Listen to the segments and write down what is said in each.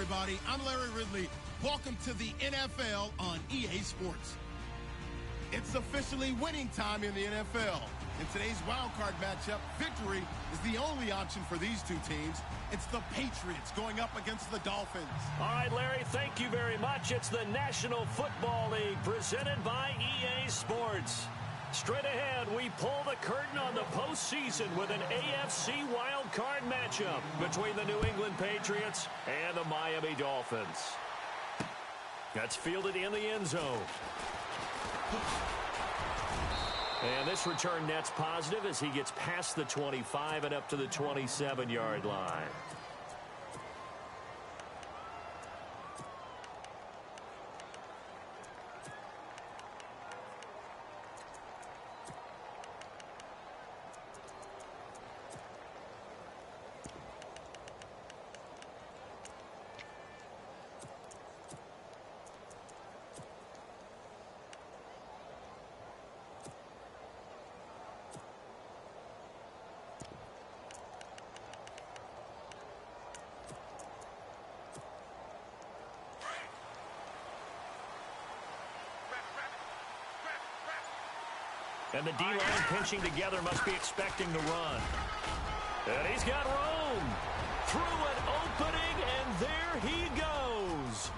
everybody. I'm Larry Ridley. Welcome to the NFL on EA Sports. It's officially winning time in the NFL. In today's wildcard matchup, victory is the only option for these two teams. It's the Patriots going up against the Dolphins. All right, Larry, thank you very much. It's the National Football League presented by EA Sports. Straight ahead, we pull the curtain on the postseason with an AFC wildcard matchup between the New England Patriots and the Miami Dolphins. That's fielded in the end zone. And this return net's positive as he gets past the 25 and up to the 27-yard line. And the D-line pinching together must be expecting the run. And he's got room. Through an opening, and there he goes.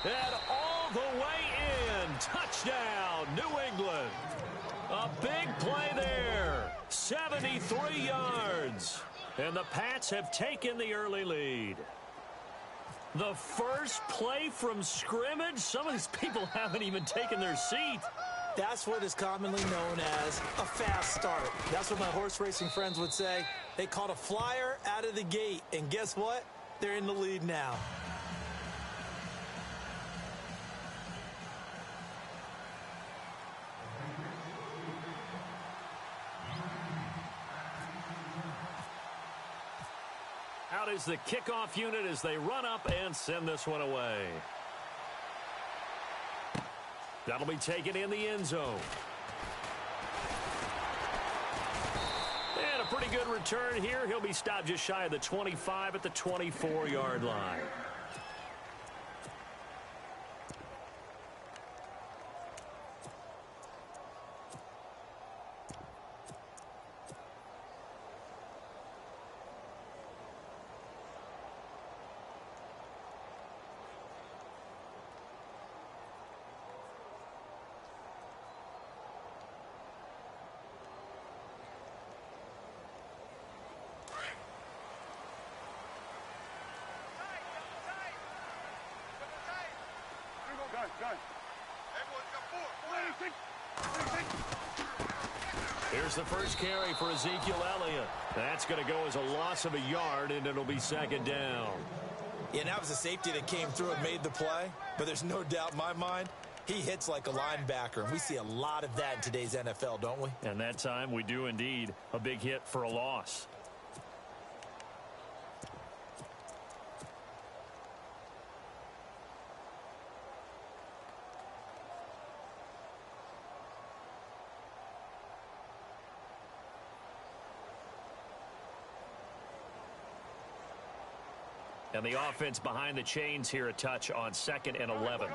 And all the way in. Touchdown, New England. A big play there. 73 yards. And the Pats have taken the early lead. The first play from scrimmage? Some of these people haven't even taken their seat. That's what is commonly known as a fast start. That's what my horse racing friends would say. They caught a flyer out of the gate, and guess what? They're in the lead now. Out is the kickoff unit as they run up and send this one away. That'll be taken in the end zone. And a pretty good return here. He'll be stopped just shy of the 25 at the 24-yard line. Here's the first carry for Ezekiel Elliott. That's going to go as a loss of a yard, and it'll be second down. Yeah, and that was a safety that came through and made the play. But there's no doubt in my mind, he hits like a linebacker. And we see a lot of that in today's NFL, don't we? And that time we do indeed. A big hit for a loss. And the offense behind the chains here a touch on 2nd and 11.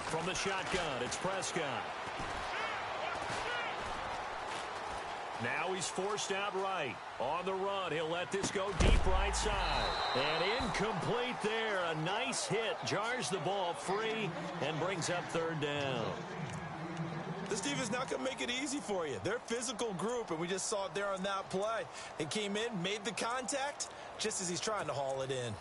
From the shotgun, it's Prescott. Now he's forced out right. On the run, he'll let this go deep right side. And incomplete there. A nice hit. Jars the ball free and brings up third down. This defense not going to make it easy for you. They're a physical group, and we just saw it there on that play. It came in, made the contact, just as he's trying to haul it in.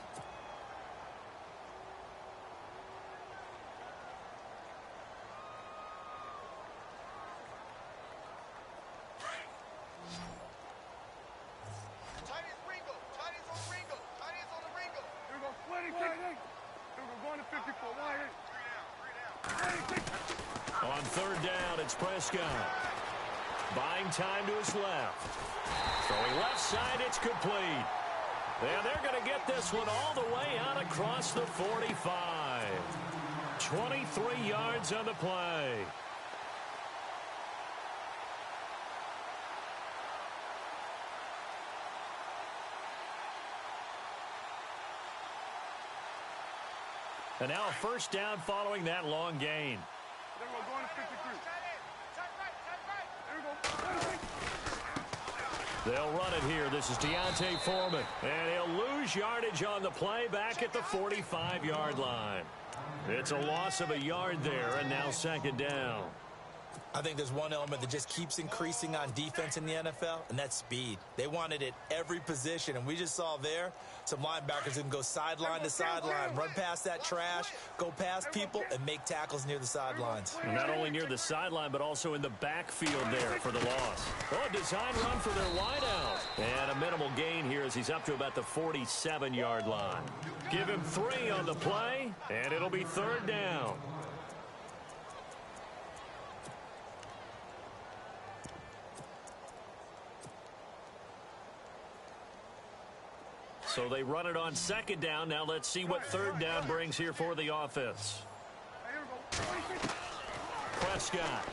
On third down, it's Prescott. Buying time to his left. Throwing left side, it's complete. And they're going to get this one all the way out across the 45. 23 yards on the play. And now a first down following that long gain. They'll run it here. This is Deontay Foreman. And he'll lose yardage on the play back at the 45-yard line. It's a loss of a yard there, and now second down. I think there's one element that just keeps increasing on defense in the NFL, and that's speed. They want it at every position, and we just saw there some linebackers who can go sideline to sideline, run past that trash, go past people, and make tackles near the sidelines. And not only near the sideline, but also in the backfield there for the loss. Oh, a design run for their wideout. And a minimal gain here as he's up to about the 47-yard line. Give him 3 on the play, and it'll be third down. So they run it on second down. Now let's see what third down brings here for the offense. Prescott.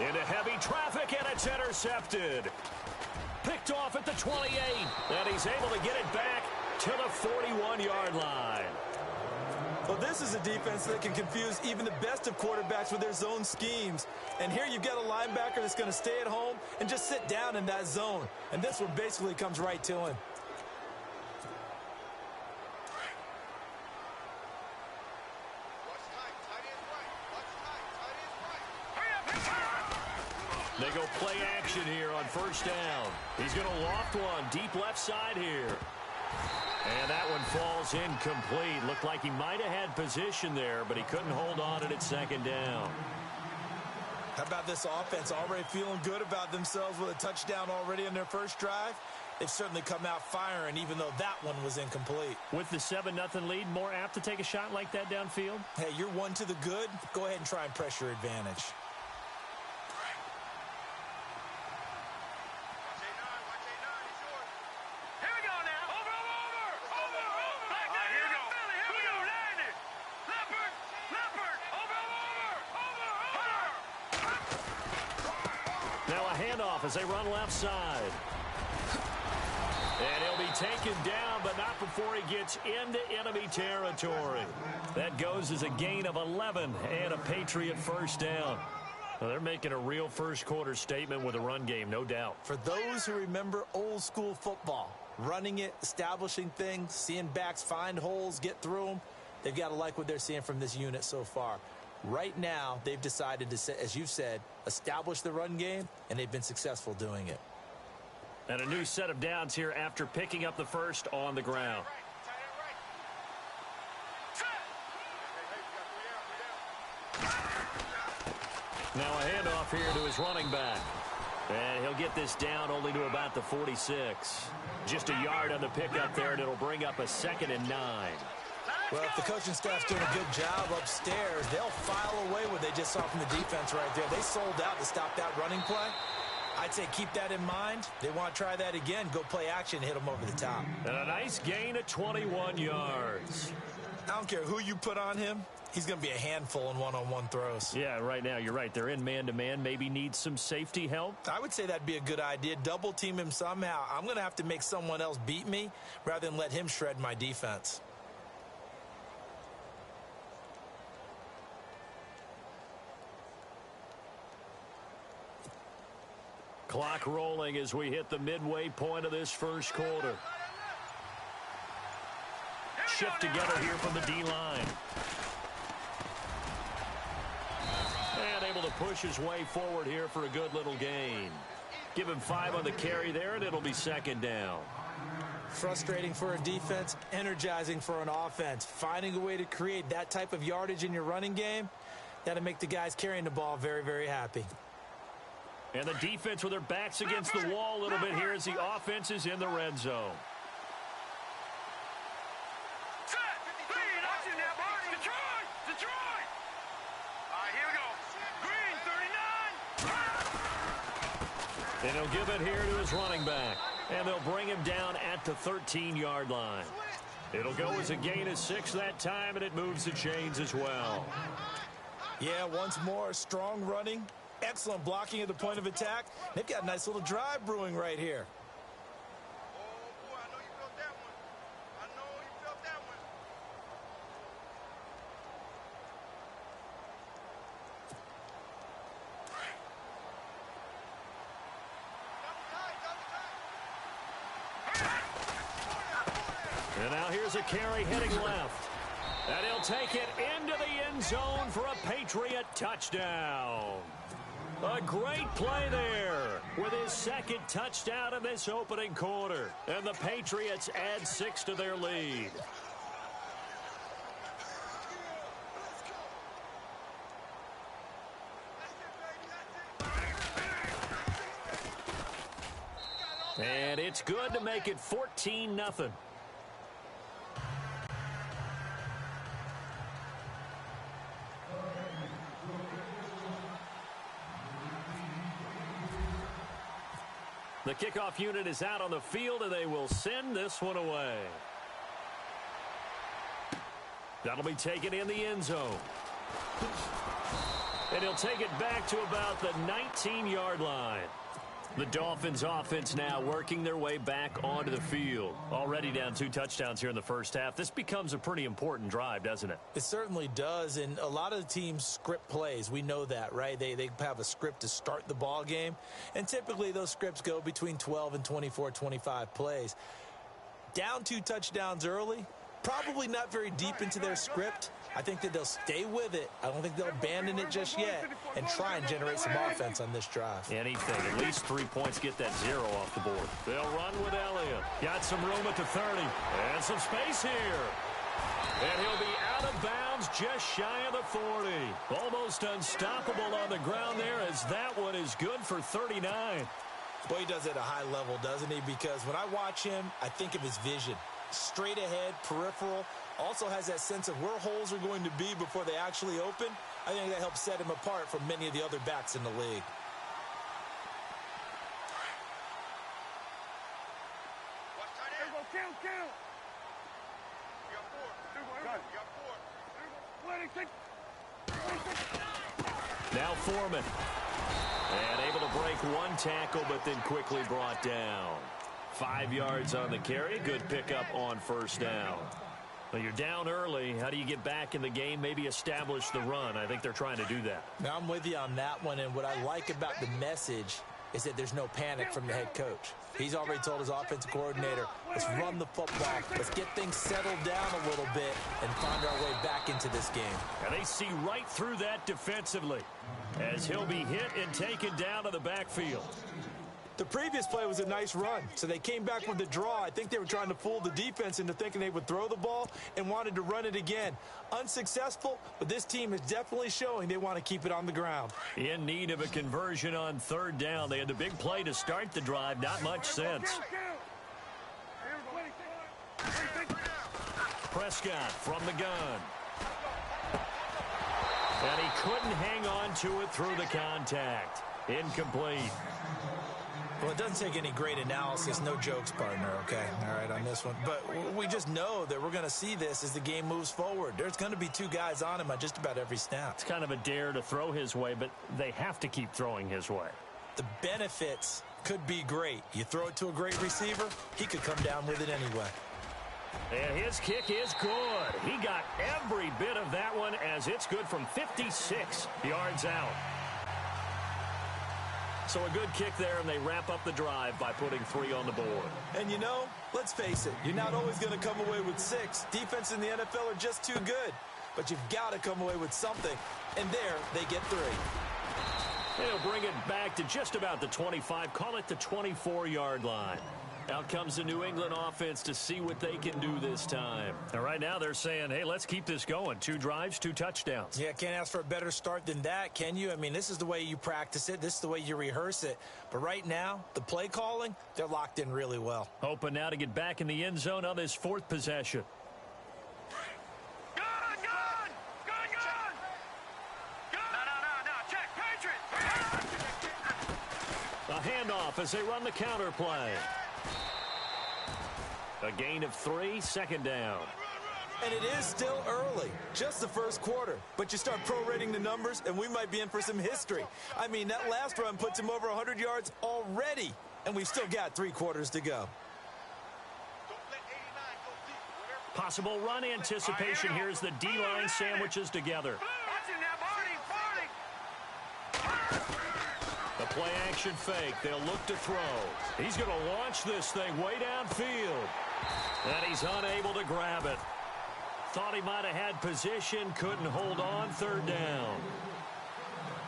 Into heavy traffic, and it's intercepted. Picked off at the 28, and he's able to get it back to the 41-yard line. Well, this is a defense that can confuse even the best of quarterbacks with their zone schemes. And here you've got a linebacker that's going to stay at home and just sit down in that zone. And this one basically comes right to him. They go play action here on first down. He's going to loft one deep left side here. And that one falls incomplete. Looked like he might have had position there, but he couldn't hold on at second down. How about this offense already feeling good about themselves with a touchdown already in their first drive? They've certainly come out firing, even though that one was incomplete. With the 7-0 lead, more apt to take a shot like that downfield? Hey, you're one to the good. Go ahead and try and press your advantage. As they run left side. And he'll be taken down, but not before he gets into enemy territory. That goes as a gain of 11 and a Patriot first down. Well, they're making a real first quarter statement with a run game, no doubt. For those who remember old school football, running it, establishing things, seeing backs find holes, get through them, they've got to like what they're seeing from this unit so far. Right now, they've decided to, as you've said, establish the run game, and they've been successful doing it. And a new set of downs here after picking up the first on the ground. Now a handoff here to his running back. And he'll get this down only to about the 46. Just a yard on the pickup there, and it'll bring up a 2nd and 9. Well, if the coaching staff's doing a good job upstairs, they'll file away what they just saw from the defense right there. They sold out to stop that running play. I'd say keep that in mind. They want to try that again. Go play action, hit them over the top. And a nice gain of 21 yards. I don't care who you put on him. He's going to be a handful in one-on-one throws. Yeah, right now, you're right. They're in man-to-man. Maybe needs some safety help. I would say that'd be a good idea. Double team him somehow. I'm going to have to make someone else beat me rather than let him shred my defense. Clock rolling as we hit the midway point of this first quarter. Shift together here from the D-line. And able to push his way forward here for a good little gain. Give him 5 on the carry there, and it'll be second down. Frustrating for a defense, energizing for an offense. Finding a way to create that type of yardage in your running game, that'll make the guys carrying the ball very, very happy. And the defense with their backs against the wall a little bit here as the offense is in the red zone. And he'll give it here to his running back. And they'll bring him down at the 13-yard line. It'll go as a gain of 6 that time, and it moves the chains as well. Yeah, once more, strong running. Excellent blocking at the point of attack. They've got a nice little drive brewing right here. And now here's a carry heading left. And he'll take it into the end zone for a Patriot touchdown. A great play there with his second touchdown in this opening quarter. And the Patriots add 6 to their lead. And it's good to make it 14-0. The kickoff unit is out on the field, and they will send this one away. That'll be taken in the end zone. And he'll take it back to about the 19-yard line. The Dolphins offense now working their way back onto the field. Already down 2 touchdowns here in the first half. This becomes a pretty important drive, doesn't it? It certainly does, and a lot of the teams script plays. We know that, right? They have a script to start the ball game, and typically those scripts go between 12 and 24, 25 plays. Down 2 touchdowns early, probably not very deep into their script. I think that they'll stay with it. I don't think they'll abandon it just yet and try and generate some offense on this drive. Anything. At least 3 points, get that 0 off the board. They'll run with Elliott. Got some room at the 30. And some space here. And he'll be out of bounds just shy of the 40. Almost unstoppable on the ground there as that one is good for 39. Boy, he does it at a high level, doesn't he? Because when I watch him, I think of his vision. Straight ahead, peripheral. Also has that sense of where holes are going to be before they actually open. I think that helps set him apart from many of the other backs in the league. Now Foreman. And able to break 1 tackle, but then quickly brought down. 5 yards on the carry. Good pickup on first down. Well, you're down early. How do you get back in the game? Maybe establish the run. I think they're trying to do that. Now, I'm with you on that one, and what I like about the message is that there's no panic from the head coach. He's already told his offensive coordinator, let's run the football. Let's get things settled down a little bit and find our way back into this game. And they see right through that defensively as he'll be hit and taken down to the backfield. The previous play was a nice run, so they came back with the draw. I think they were trying to fool the defense into thinking they would throw the ball and wanted to run it again. Unsuccessful, but this team is definitely showing they want to keep it on the ground. In need of a conversion on 3rd down. They had the big play to start the drive. Not much sense. Prescott from the gun. And he couldn't hang on to it through the contact. Incomplete. Well, it doesn't take any great analysis, no jokes, partner, okay? All right, on this one. But we just know that we're going to see this as the game moves forward. There's going to be 2 guys on him on just about every snap. It's kind of a dare to throw his way, but they have to keep throwing his way. The benefits could be great. You throw it to a great receiver, he could come down with it anyway. And his kick is good. He got every bit of that one as it's good from 56 yards out. So a good kick there, and they wrap up the drive by putting 3 on the board. And you know, let's face it, you're not always going to come away with 6. Defense in the NFL are just too good. But you've got to come away with something. And there, they get 3. They'll bring it back to just about the 25, call it the 24-yard line. Out comes the New England offense to see what they can do this time. And right now they're saying, hey, let's keep this going. 2 drives, 2 touchdowns. Yeah, can't ask for a better start than that, can you? I mean, this is the way you practice it. This is the way you rehearse it. But right now, the play calling, they're locked in really well. Hoping now to get back in the end zone on this 4th possession. A handoff as they run the counter play. A gain of 3, 2nd down. And it is still early, just the first quarter. But you start prorating the numbers, and we might be in for some history. I mean, that last run puts him over 100 yards already, and we've still got 3 quarters to go. Possible run anticipation here as the D-line sandwiches together. The play-action fake. They'll look to throw. He's going to launch this thing way downfield. And he's unable to grab it. Thought he might have had position, couldn't hold on, third down.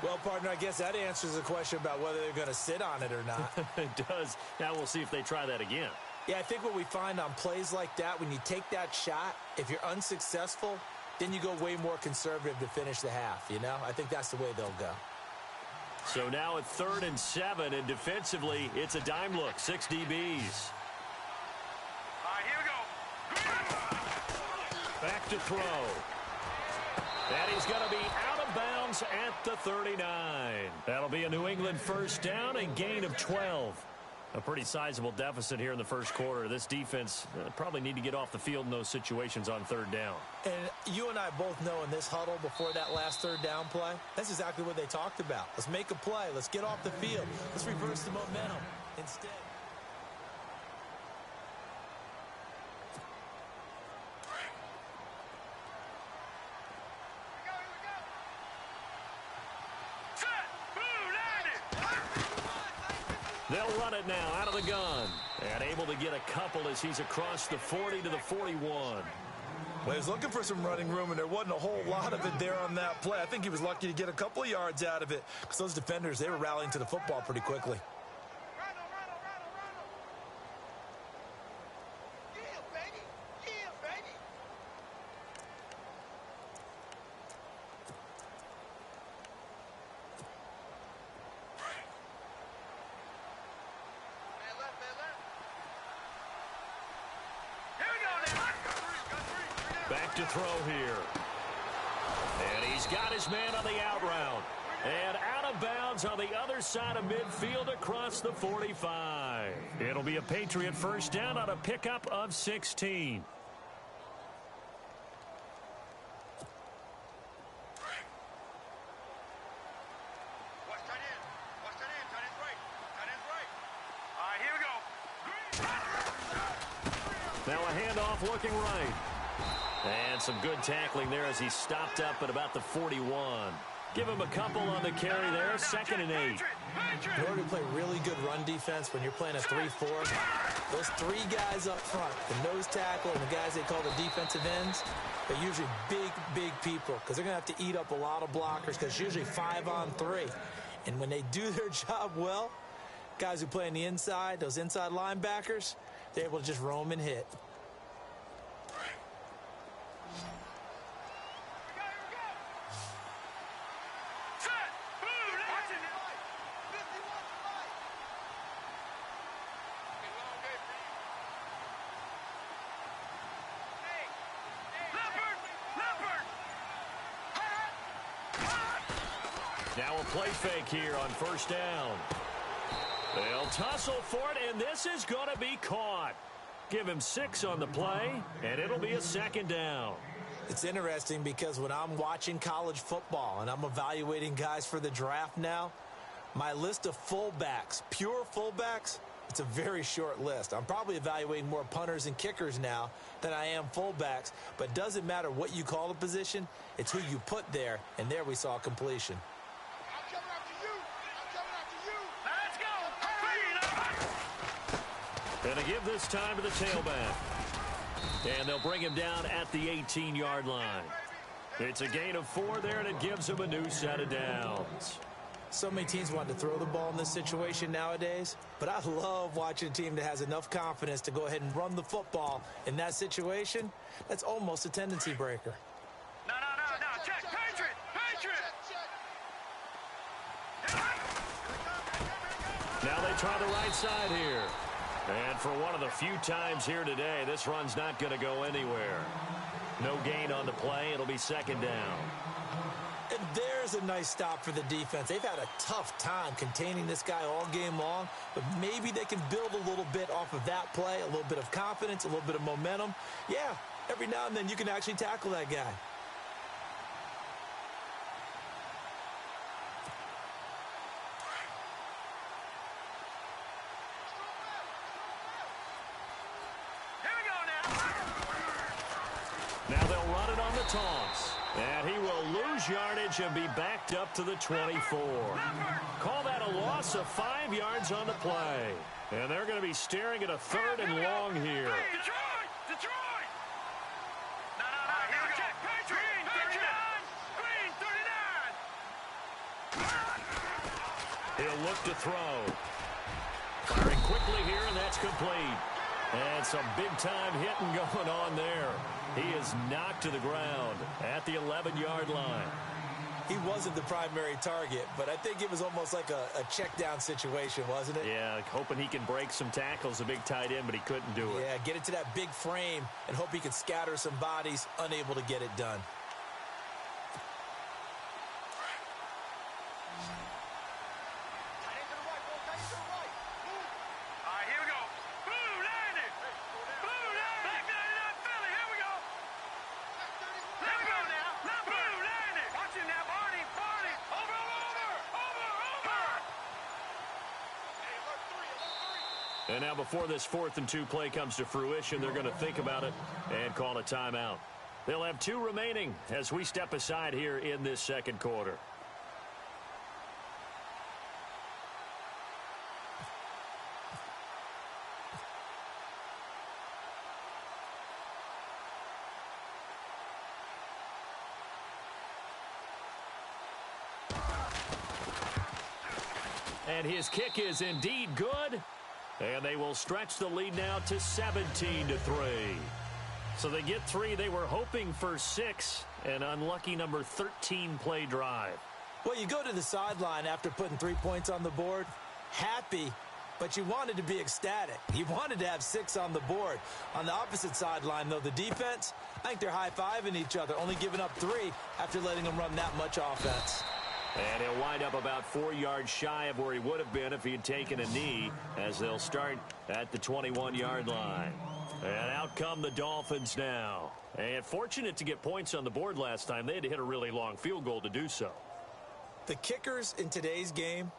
Well, partner, I guess that answers the question about whether they're going to sit on it or not. It does. Now we'll see if they try that again. Yeah, I think what we find on plays like that, when you take that shot, if you're unsuccessful, then you go way more conservative to finish the half, you know? I think that's the way they'll go. So now at 3rd and 7, and defensively, it's a dime look, 6 DBs. All right, here we go. Back to throw. And he's going to be out of bounds at the 39. That'll be a New England first down and gain of 12. A pretty sizable deficit here in the first quarter. This defense probably need to get off the field in those situations on 3rd down. And you and I both know in this huddle before that last 3rd down play, that's exactly what they talked about. Let's make a play. Let's get off the field. Let's reverse the momentum instead. They'll run it now out of the gun. And able to get a couple as he's across the 40 to the 41. Well, he was looking for some running room, and there wasn't a whole lot of it there on that play. I think he was lucky to get a couple of yards out of it because those defenders, they were rallying to the football pretty quickly. Back to throw here. And he's got his man on the out route. And out of bounds on the other side of midfield across the 45. It'll be a Patriot first down on a pickup of 16. Now a handoff looking right. And some good tackling there as he stopped up at about the 41. Give him a couple on the carry there, 2nd and 8. In order to play really good run defense when you're playing a 3-4, those 3 guys up front, the nose tackle and the guys they call the defensive ends, they're usually big people because they're going to have to eat up a lot of blockers because it's usually 5-on-3. And when they do their job well, guys who play on the inside, those inside linebackers, they're able to just roam and hit. Now a play fake here on first down. They'll tussle for it, and this is going to be caught. Give him 6 on the play, and it'll be a 2nd down. It's interesting because when I'm watching college football and I'm evaluating guys for the draft now, my list of fullbacks, pure fullbacks, it's a very short list. I'm probably evaluating more punters and kickers now than I am fullbacks, but it doesn't matter what you call the position, it's who you put there, and there we saw completion. And to give this time to the tailback. And they'll bring him down at the 18-yard line. It's a gain of 4 there, and it gives him a new set of downs. So many teams want to throw the ball in this situation nowadays, but I love watching a team that has enough confidence to go ahead and run the football in that situation. That's almost a tendency breaker. No. Check. Patriot. Now they try the right side here. And for one of the few times here today, this run's not going to go anywhere. No gain on the play. It'll be 2nd down. And there's a nice stop for the defense. They've had a tough time containing this guy all game long, but maybe they can build a little bit off of that play, a little bit of confidence, a little bit of momentum. Yeah, every now and then you can actually tackle that guy. Now they'll run it on the toss. And he will lose yardage and be backed up to the 24. Call that a loss of 5 yards on the play. And they're going to be staring at a 3rd and long here. Detroit! No, check. Patriot! Green 39! He'll look to throw. Firing quickly here, and that's complete. And some big-time hitting going on there. He is knocked to the ground at the 11-yard line. He wasn't the primary target, but I think it was almost like a check-down situation, wasn't it? Yeah, hoping he can break some tackles, a big tight end, but he couldn't do it. Yeah, get it to that big frame and hope he can scatter some bodies, unable to get it done. All right, here we go. Blue landed. Blue landed. Back 99 Philly. Here we go. Let me go now. Now blue landed. Watch it now, Barney. Over. Hey, alert 3. And now before this 4th and 2 play comes to fruition, they're going to think about it and call a timeout. They'll have 2 remaining as we step aside here in this second quarter. And his kick is indeed good. And they will stretch the lead now to 17-3. So they get 3. They were hoping for 6. An unlucky number 13 play drive. Well, you go to the sideline after putting 3 points on the board, happy, but you wanted to be ecstatic. You wanted to have 6 on the board. On the opposite sideline, though, the defense, I think they're high-fiving each other, only giving up 3 after letting them run that much offense. And he'll wind up about 4 yards shy of where he would have been if he had taken a knee, as they'll start at the 21-yard line. And out come the Dolphins now. And fortunate to get points on the board last time. They had to hit a really long field goal to do so. The kickers in today's game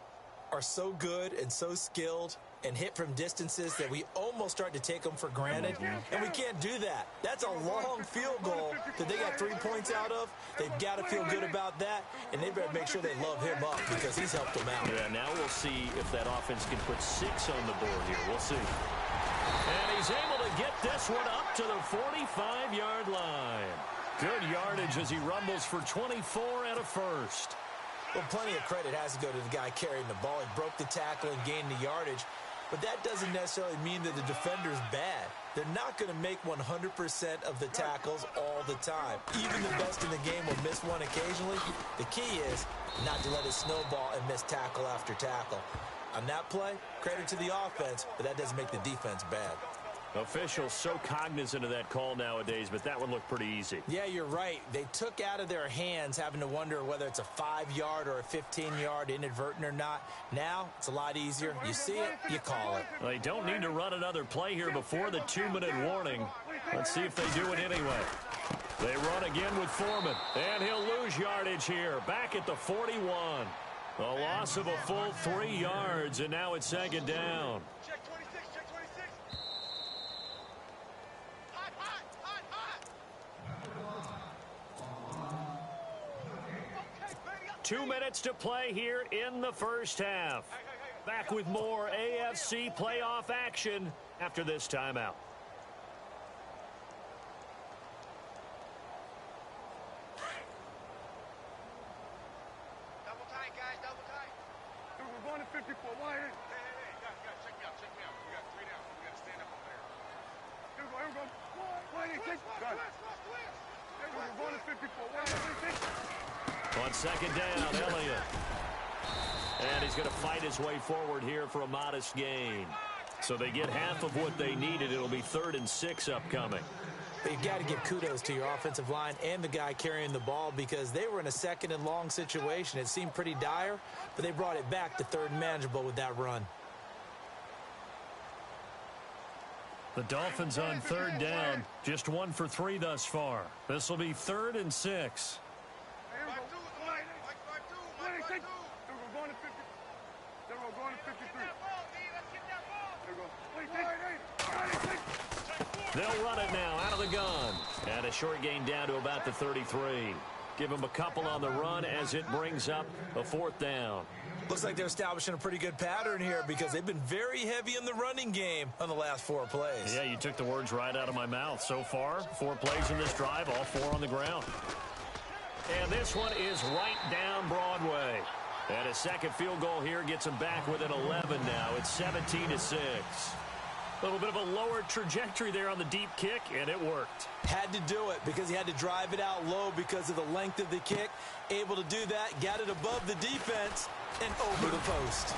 are so good and so skilled and hit from distances that we almost start to take them for granted, and we can't do that. That's a long field goal that they got 3 points out of. They've got to feel good about that, and they better make sure they love him up because he's helped them out. Yeah, now we'll see if that offense can put 6 on the board here. We'll see. And he's able to get this one up to the 45-yard line. Good yardage as he rumbles for 24 and a first. Well, plenty of credit has to go to the guy carrying the ball. He broke the tackle and gained the yardage. But that doesn't necessarily mean that the defender's bad. They're not going to make 100% of the tackles all the time. Even the best in the game will miss one occasionally. The key is not to let it snowball and miss tackle after tackle. On that play, credit to the offense, but that doesn't make the defense bad. Officials so cognizant of that call nowadays, but that one looked pretty easy. Yeah, you're right. They took out of their hands having to wonder whether it's a 5-yard or a 15-yard inadvertent or not. Now, it's a lot easier. You see it, you call it. They don't need to run another play here before the 2-minute warning. Let's see if they do it anyway. They run again with Foreman, and he'll lose yardage here. Back at the 41. A loss of a full 3 yards, and now it's second down. Check 26, check 26. Hot. 2 minutes to play here in the first half. Back with more AFC playoff action after this timeout. Double tight, guys, double tight. Dude, we're going to 54. Why? Hey, guys, check me out. We got 3 down. We got to stand up over there. Here we go. Why? We're going to 54. Why? On second down, Elliott. And he's going to fight his way forward here for a modest gain. So they get half of what they needed. It'll be 3rd and 6 upcoming. But you've got to give kudos to your offensive line and the guy carrying the ball because they were in a 2nd and long situation. It seemed pretty dire, but they brought it back to 3rd and manageable with that run. The Dolphins on 3rd down, just 1 for 3 thus far. This will be 3rd and 6. They'll run it now out of the gun. And a short gain down to about the 33. Give them a couple on the run as it brings up a 4th down. Looks like they're establishing a pretty good pattern here because they've been very heavy in the running game on the last 4 plays. Yeah, you took the words right out of my mouth. So far, 4 plays in this drive, all 4 on the ground. And this one is right down Broadway. And a second field goal here gets them back within 11 now. It's 17-6. A little bit of a lower trajectory there on the deep kick, and it worked. Had to do it because he had to drive it out low because of the length of the kick. Able to do that, got it above the defense, and over the post.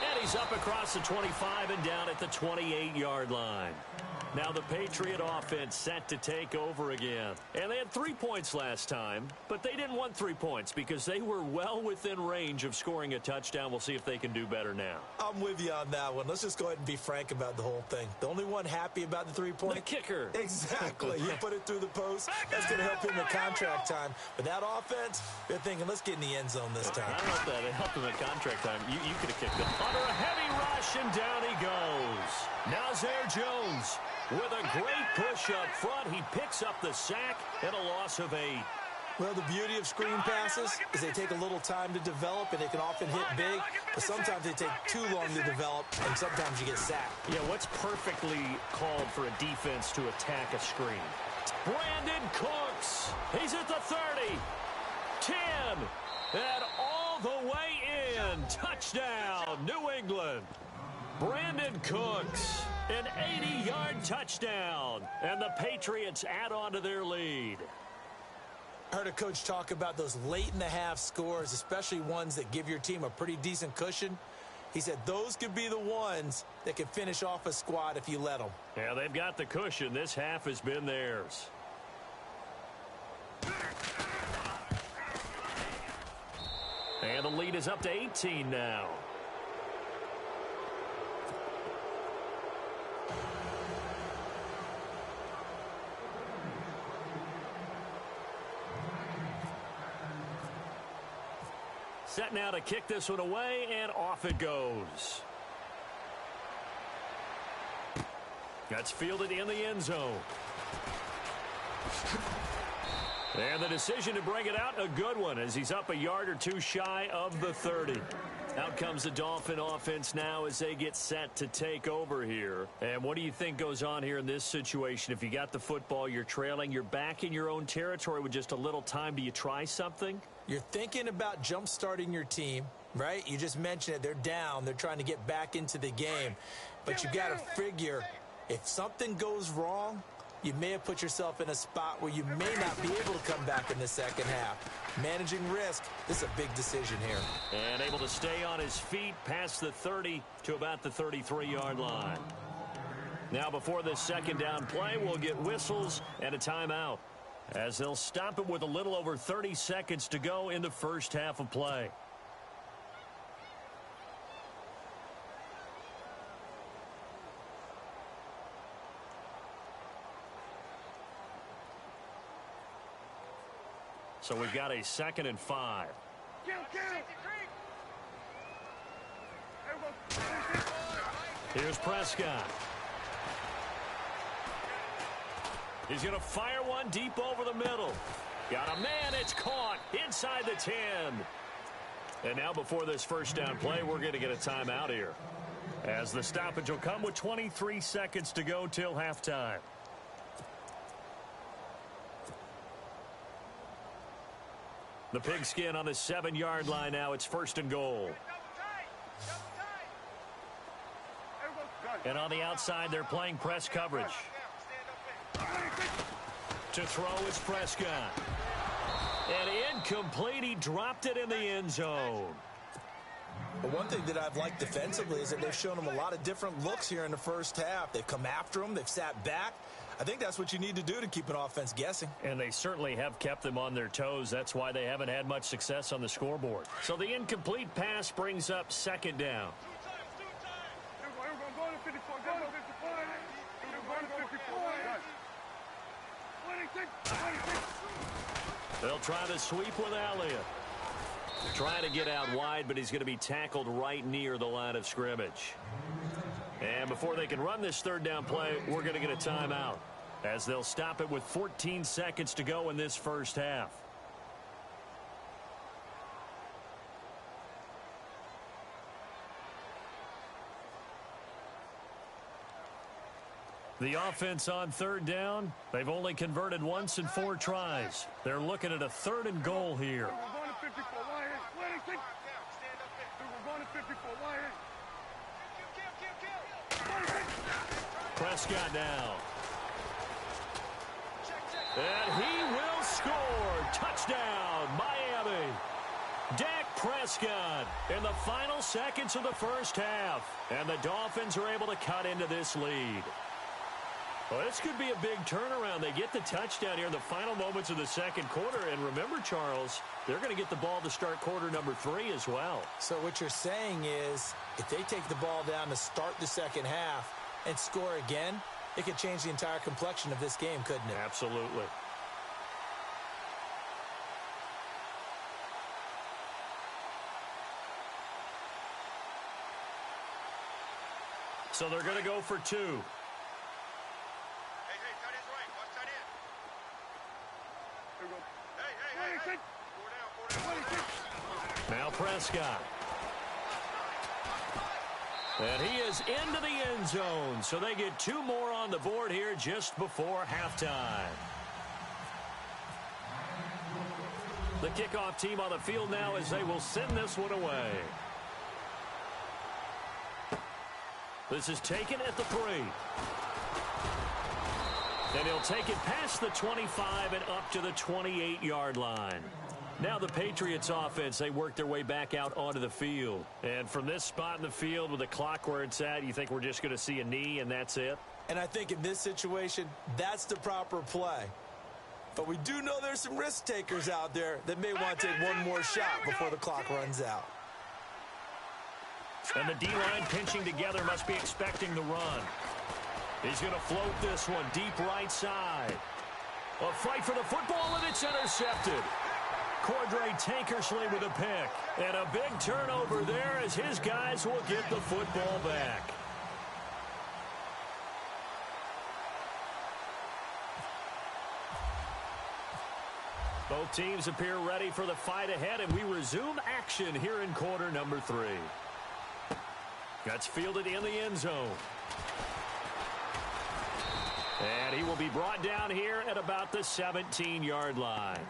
And he's up across the 25 and down at the 28-yard line. Now the Patriot offense set to take over again. And they had 3 points last time, but they didn't want 3 points because they were well within range of scoring a touchdown. We'll see if they can do better now. I'm with you on that one. Let's just go ahead and be frank about the whole thing. The only one happy about the 3-point? The kicker. Exactly. He put it through the post. That's going to help him in contract time. But that offense, they're thinking, let's get in the end zone this time. I don't know if that helped him in contract time. You could have kicked it. Under a heavy rush, and down he goes. Nazir Jones. With a great push up front, he picks up the sack and a loss of 8. Well, the beauty of screen passes is they take a little time to develop, and they can often hit big, but sometimes they take too long to develop, and sometimes you get sacked. Yeah, what's perfectly called for a defense to attack a screen? Brandon Cooks. He's at the 30, 10, and all the way in. Touchdown, New England. Brandon Cooks, an 80-yard touchdown, and the Patriots add on to their lead. Heard a coach talk about those late-in-the-half scores, especially ones that give your team a pretty decent cushion. He said those could be the ones that can finish off a squad if you let them. Yeah, they've got the cushion. This half has been theirs. And the lead is up to 18 now. Set now to kick this one away, and off it goes. That's fielded in the end zone. And the decision to bring it out, a good one, as he's up a yard or two shy of the 30. Out comes the Dolphin offense now as they get set to take over here. And what do you think goes on here in this situation? If you got the football, you're trailing, you're back in your own territory with just a little time. Do you try something? You're thinking about jump-starting your team, right? You just mentioned it. They're down. They're trying to get back into the game. But you got to figure if something goes wrong, you may have put yourself in a spot where you may not be able to come back in the second half. Managing risk, this is a big decision here. And able to stay on his feet past the 30 to about the 33-yard line. Now before this second down play, we'll get whistles and a timeout, as they'll stop it with a little over 30 seconds to go in the first half of play. So we've got a 2nd and 5. Here's Prescott. He's going to fire one deep over the middle. Got a man. It's caught inside the 10. And now before this first down play, we're going to get a timeout here, as the stoppage will come with 23 seconds to go till halftime. The pigskin on the 7-yard line now. It's 1st and goal. And on the outside, they're playing press coverage. To throw is Prescott. And incomplete. He dropped it in the end zone. But one thing that I've liked defensively is that they've shown him a lot of different looks here in the first half. They've come after him. They've sat back. I think that's what you need to do to keep an offense guessing. And they certainly have kept them on their toes. That's why they haven't had much success on the scoreboard. So the incomplete pass brings up 2nd down. They'll try the sweep with Elliott. Trying to get out wide, but he's going to be tackled right near the line of scrimmage. And before they can run this 3rd down play, we're going to get a timeout, as they'll stop it with 14 seconds to go in this first half. The offense on third down, they've only converted once in 4 tries. They're looking at a 3rd and goal here. We're going to 54. We're going to 54. Prescott now. And he will score. Touchdown, Miami. Dak Prescott in the final seconds of the first half. And the Dolphins are able to cut into this lead. Well, this could be a big turnaround. They get the touchdown here in the final moments of the second quarter. And remember, Charles, they're going to get the ball to start quarter number 3 as well. So what you're saying is if they take the ball down to start the second half and score again, it could change the entire complexion of this game, couldn't it? Absolutely. So they're going to go for 2. Now Prescott. And he is into the end zone. So they get 2 more on the board here just before halftime. The kickoff team on the field now as they will send this one away. This is taken at the 3. And he'll take it past the 25 and up to the 28-yard line. Now the Patriots offense, they work their way back out onto the field. And from this spot in the field with the clock where it's at, you think we're just going to see a knee and that's it? And I think in this situation, that's the proper play. But we do know there's some risk takers out there that may want to take one more shot before the clock runs out. And the D-line pinching together must be expecting the run. He's going to float this one deep right side. A fight for the football, and it's intercepted. Cordray Tankersley with a pick. And a big turnover there as his guys will get the football back. Both teams appear ready for the fight ahead, and we resume action here in quarter number 3. That's fielded in the end zone. And he will be brought down here at about the 17-yard line.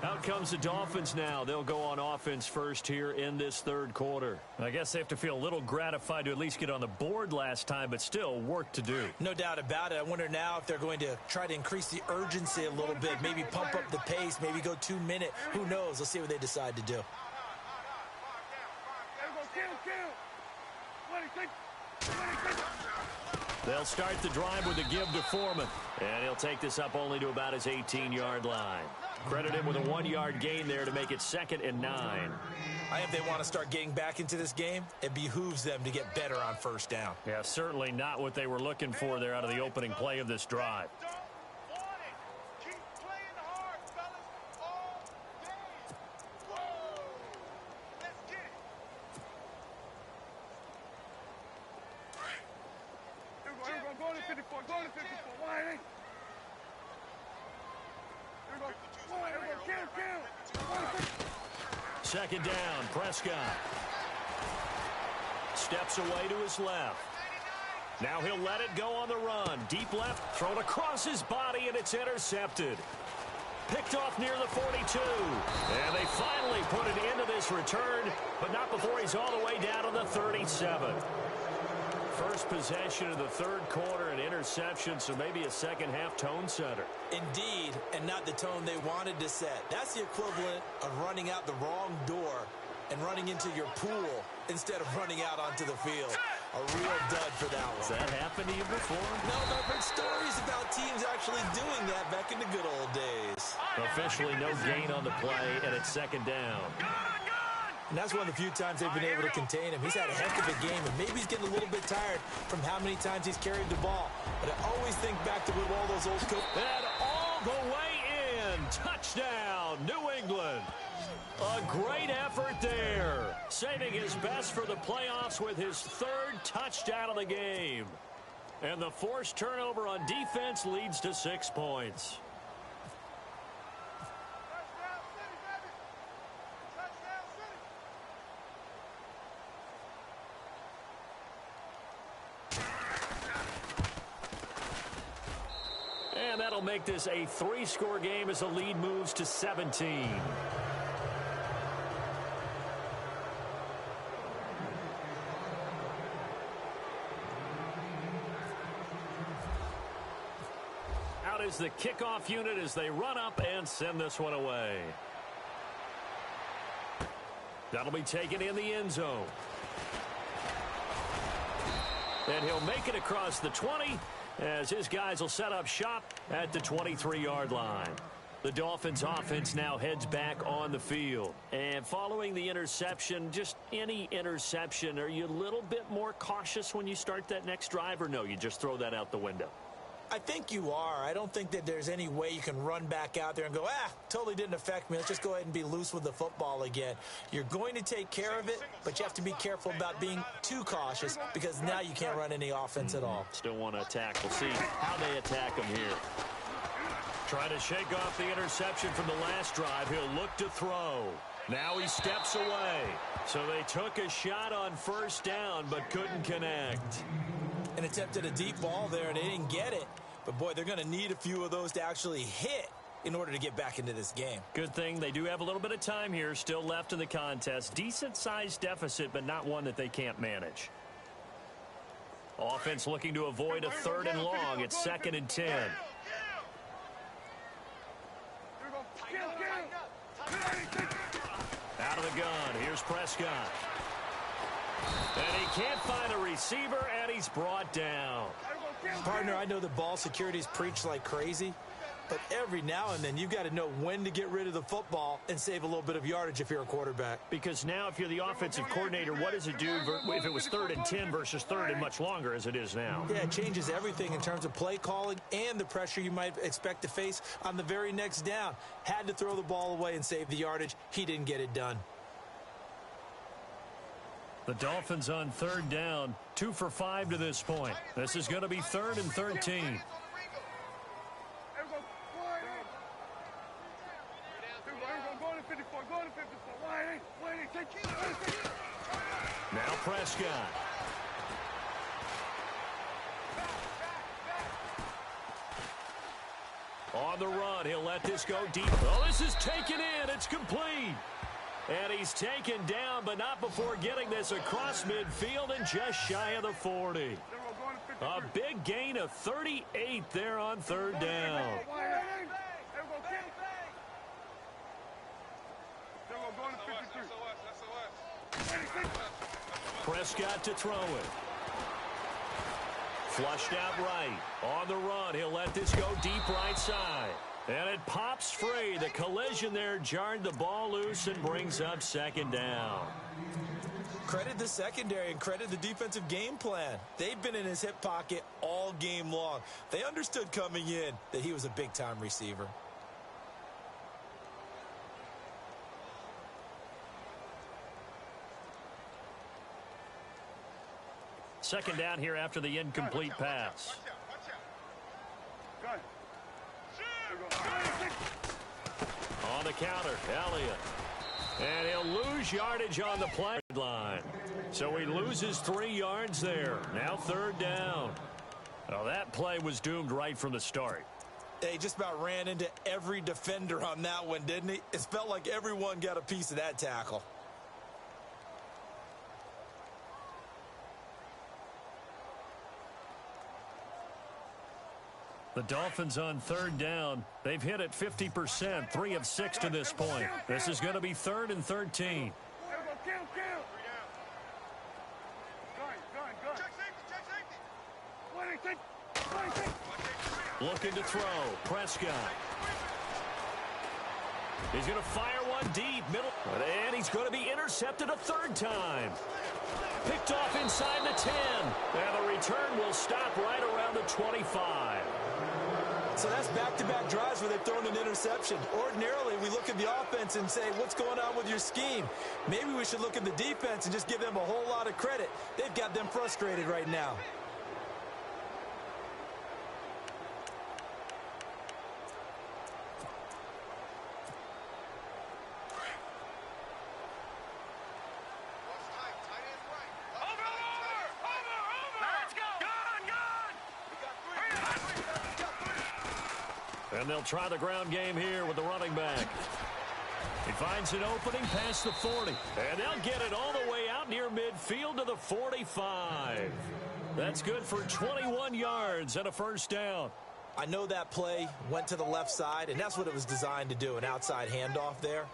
Out comes the Dolphins now. They'll go on offense first here in this third quarter. I guess they have to feel a little gratified to at least get on the board last time, but still work to do. No doubt about it. I wonder now if they're going to try to increase the urgency a little bit, maybe pump up the pace, maybe go 2-minute. Who knows? Let's see what they decide to do. They'll start the drive with a give to Foreman. And he'll take this up only to about his 18-yard line. Credit him with a 1-yard gain there to make it 2nd and 9. I think if they want to start getting back into this game, it behooves them to get better on first down. Yeah, certainly not what they were looking for there out of the opening play of this drive. Second down, Prescott. Steps away to his left. Now he'll let it go on the run. Deep left, thrown across his body, and it's intercepted. Picked off near the 42. And they finally put an end to this return, but not before he's all the way down to the 37. First possession of the third quarter, an interception, so maybe a second-half tone setter. Indeed, and not the tone they wanted to set. That's the equivalent of running out the wrong door and running into your pool instead of running out onto the field. A real dud for that one. Has that happened to you before? No, but I've heard stories about teams actually doing that back in the good old days. Officially no gain on the play, and it's second down. And that's one of the few times they've been able to contain him. He's had a heck of a game, and maybe he's getting a little bit tired from how many times he's carried the ball. But I always think back to what all those old coaches... And all the way in. Touchdown, New England. A great effort there. Saving his best for the playoffs with his 3rd touchdown of the game. And the forced turnover on defense leads to 6 points. And that'll make this a 3-score game as the lead moves to 17. Out is the kickoff unit as they run up and send this one away. That'll be taken in the end zone. And he'll make it across the 20 as his guys will set up shop at the 23-yard line. The Dolphins offense now heads back on the field. And following the interception, just any interception, are you a little bit more cautious when you start that next drive, or no, you just throw that out the window? I think you are. I don't think that there's any way you can run back out there and go, totally didn't affect me. Let's just go ahead and be loose with the football again. You're going to take care of it, but you have to be careful about being too cautious because now you can't run any offense at all. Still want to attack. We'll see how they attack him here. Trying to shake off the interception from the last drive. He'll look to throw. Now he steps away. So they took a shot on first down but couldn't connect. And attempted a deep ball there, and they didn't get it. But, boy, they're going to need a few of those to actually hit in order to get back into this game. Good thing they do have a little bit of time here still left in the contest. Decent-sized deficit, but not one that they can't manage. Offense looking to avoid a 3rd and long. It's 2nd and 10. Out of the gun. Here's Prescott. And he can't find a receiver, and he's brought down. Partner, I know the ball security's preached like crazy, but every now and then you've got to know when to get rid of the football and save a little bit of yardage if you're a quarterback. Because now if you're the offensive coordinator, what does it do if it was 3rd and 10 versus 3rd and much longer as it is now? Yeah, it changes everything in terms of play calling and the pressure you might expect to face on the very next down. Had to throw the ball away and save the yardage. He didn't get it done. The Dolphins on 3rd down, 2 for 5 to this point. This is going to be 3rd and 13. Now Prescott. On the run, he'll let this go deep. Oh, this is taken in. It's complete. And he's taken down, but not before getting this across midfield and just shy of the 40. A big gain of 38 there on 3rd down. Prescott to throw it. Flushed out right. On the run, he'll let this go deep right side. And it pops free. The collision there jarred the ball loose and brings up 2nd down. Credit the secondary and credit the defensive game plan. They've been in his hip pocket all game long. They understood coming in that he was a big-time receiver. Second down here after the incomplete pass. On the counter, Elliott. And he'll lose yardage on the play line. So he loses 3 yards there. Now 3rd down. Well, that play was doomed right from the start. He just about ran into every defender on that one, didn't he? It felt like everyone got a piece of that tackle. The Dolphins on 3rd down. They've hit it 50%, 3 of 6 to this point. This is going to be 3rd and 13. Looking to throw. Prescott. He's going to fire one deep. Middle. And he's going to be intercepted a 3rd time. Picked off inside the 10. And the return will stop right around the 25. So that's back-to-back drives where they've thrown an interception. Ordinarily, we look at the offense and say, what's going on with your scheme? Maybe we should look at the defense and just give them a whole lot of credit. They've got them frustrated right now. And they'll try the ground game here with the running back. He finds an opening past the 40. And they'll get it all the way out near midfield to the 45. That's good for 21 yards and a first down. I know that play went to the left side, and that's what it was designed to do, an outside handoff there.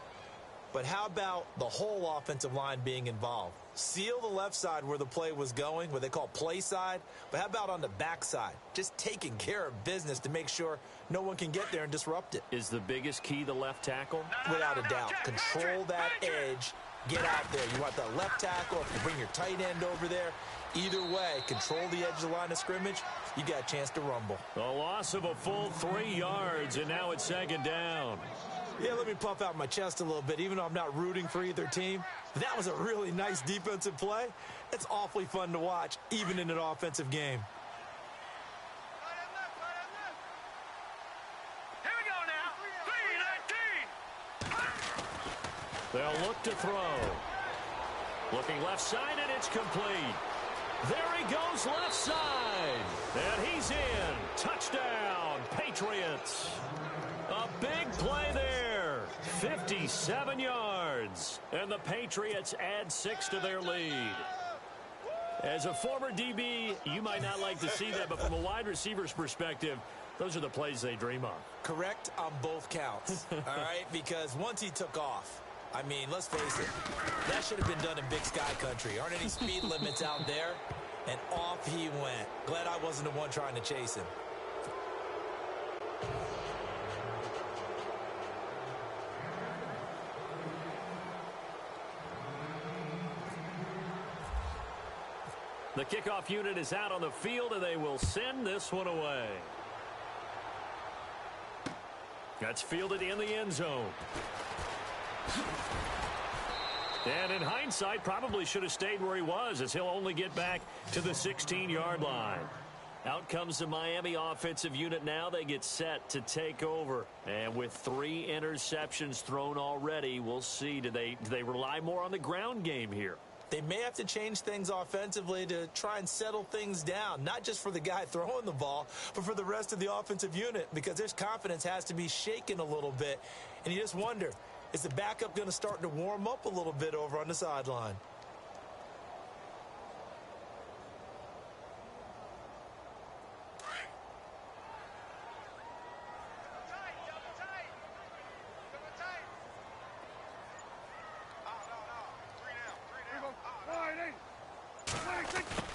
But how about the whole offensive line being involved? Seal the left side where the play was going, what they call play side. But how about on the back side? Just taking care of business to make sure no one can get there and disrupt it. Is the biggest key the left tackle? Without a doubt. Control that edge. Get out there. You want the left tackle, if you bring your tight end over there. Either way, control the edge of the line of scrimmage. You got a chance to rumble. A loss of a full 3 yards, and now it's second down. Yeah, let me puff out my chest a little bit, even though I'm not rooting for either team. That was a really nice defensive play. It's awfully fun to watch, even in an offensive game. Here we go now. 3-19. They'll look to throw. Looking left side, and it's complete. There he goes left side. And he's in. Touchdown, Patriots. A big play there. 57 yards. And the Patriots add 6 to their lead. As a former DB, you might not like to see that, but from a wide receiver's perspective, those are the plays they dream of. Correct on both counts, all right? Because once he took off, I mean, let's face it, that should have been done in Big Sky Country. Aren't any speed limits out there? And off he went. Glad I wasn't the one trying to chase him. The kickoff unit is out on the field, and they will send this one away. That's fielded in the end zone. And in hindsight, probably should have stayed where he was, as he'll only get back to the 16-yard line. Out comes the Miami offensive unit now. They get set to take over. And with 3 interceptions thrown already, we'll see. Do they rely more on the ground game here? They may have to change things offensively to try and settle things down, not just for the guy throwing the ball, but for the rest of the offensive unit, because their confidence has to be shaken a little bit. And you just wonder, is the backup going to start to warm up a little bit over on the sideline?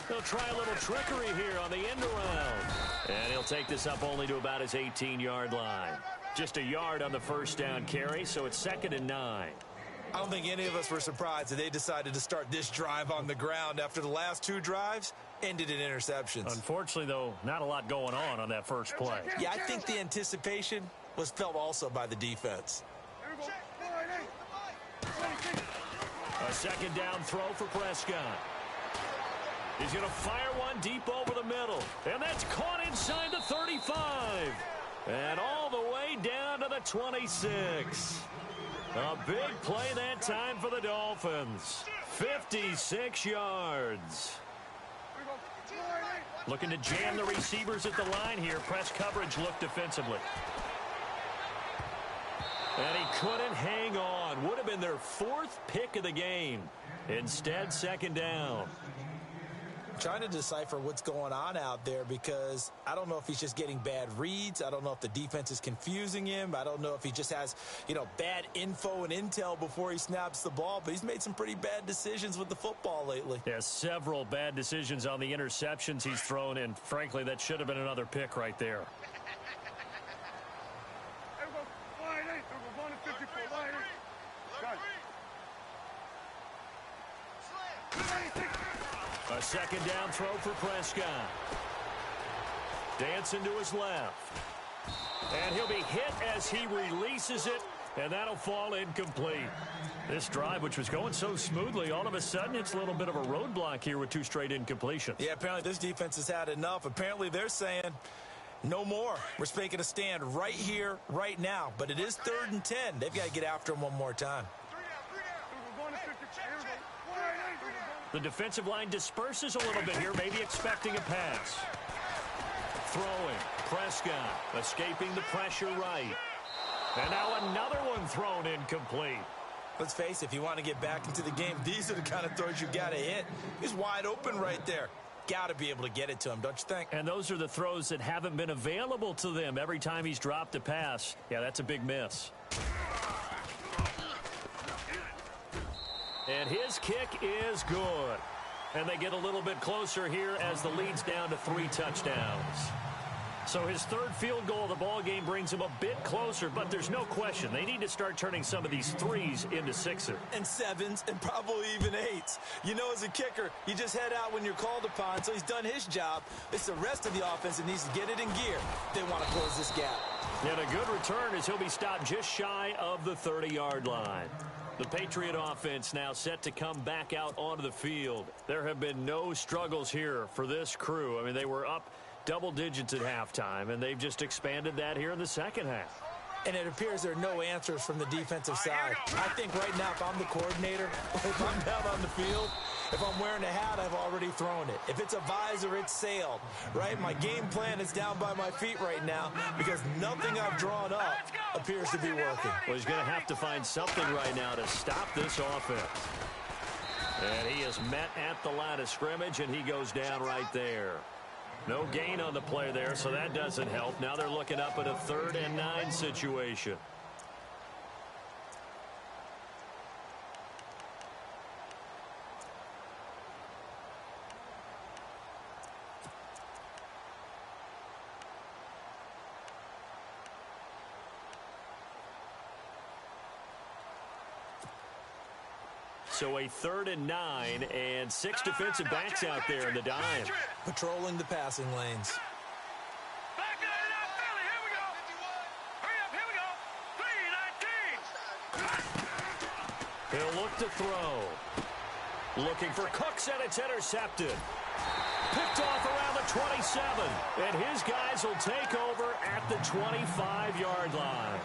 They'll try a little trickery here on the end around. And he'll take this up only to about his 18-yard line. Just a yard on the first down carry, so it's 2nd and 9. I don't think any of us were surprised that they decided to start this drive on the ground after the last 2 drives ended in interceptions. Unfortunately, though, not a lot going on that first play. Yeah, I think the anticipation was felt also by the defense. A 2nd down throw for Prescott. He's going to fire one deep over the middle. And that's caught inside the 35. And all the way down to the 26. A big play that time for the Dolphins. 56 yards. Looking to jam the receivers at the line here. Press coverage look defensively. And he couldn't hang on. Would have been their 4th pick of the game. Instead, 2nd down. Trying to decipher what's going on out there, because I don't know if he's just getting bad reads. I don't know if the defense is confusing him. I don't know if he just has, bad info and intel before he snaps the ball. But he's made some pretty bad decisions with the football lately. Yeah, several bad decisions on the interceptions he's thrown in. Frankly, that should have been another pick right there. A 2nd down throw for Prescott. Dancing to his left. And he'll be hit as he releases it, and that'll fall incomplete. This drive, which was going so smoothly, all of a sudden it's a little bit of a roadblock here with 2 straight incompletions. Yeah, apparently this defense has had enough. Apparently they're saying no more. We're making a stand right here, right now. But it is 3rd and 10. They've got to get after him one more time. The defensive line disperses a little bit here, maybe expecting a pass. throwing. Prescott escaping the pressure right. And now another one thrown incomplete. Let's face it, if you want to get back into the game, these are the kind of throws you got to hit. He's wide open right there. Got to be able to get it to him, don't you think? And those are the throws that haven't been available to them every time he's dropped a pass. Yeah, that's a big miss. And his kick is good. And they get a little bit closer here as the lead's down to 3 touchdowns. So his third field goal of the ball game brings him a bit closer, but there's no question they need to start turning some of these threes into sixers. And sevens and probably even eights. You know, as a kicker, you just head out when you're called upon, so he's done his job. It's the rest of the offense that needs to get it in gear if they want to close this gap. And a good return as he'll be stopped just shy of the 30-yard line. The Patriot offense now set to come back out onto the field. There have been no struggles here for this crew. I mean, they were up double digits at halftime, and they've just expanded that here in the second half. And it appears there are no answers from the defensive side. I think right now, if I'm the coordinator, if I'm down on the field, if I'm wearing a hat, I've already thrown it. If it's a visor, it's sailed, right? My game plan is down by my feet right now because nothing I've drawn up appears to be working. Well, he's going to have to find something right now to stop this offense. And he is met at the line of scrimmage, and he goes down right there. No gain on the play there, so that doesn't help. Now they're looking up at a 3rd and 9 situation. So a 3rd and 9 and 6 defensive backs out there in the dime. Patrolling the passing lanes. Back it up, Philly. Here we go. Hurry up. Here we go. 3-19. He'll look to throw. Looking for Cooks, and it's intercepted. Picked off around the 27. And his guys will take over at the 25-yard line.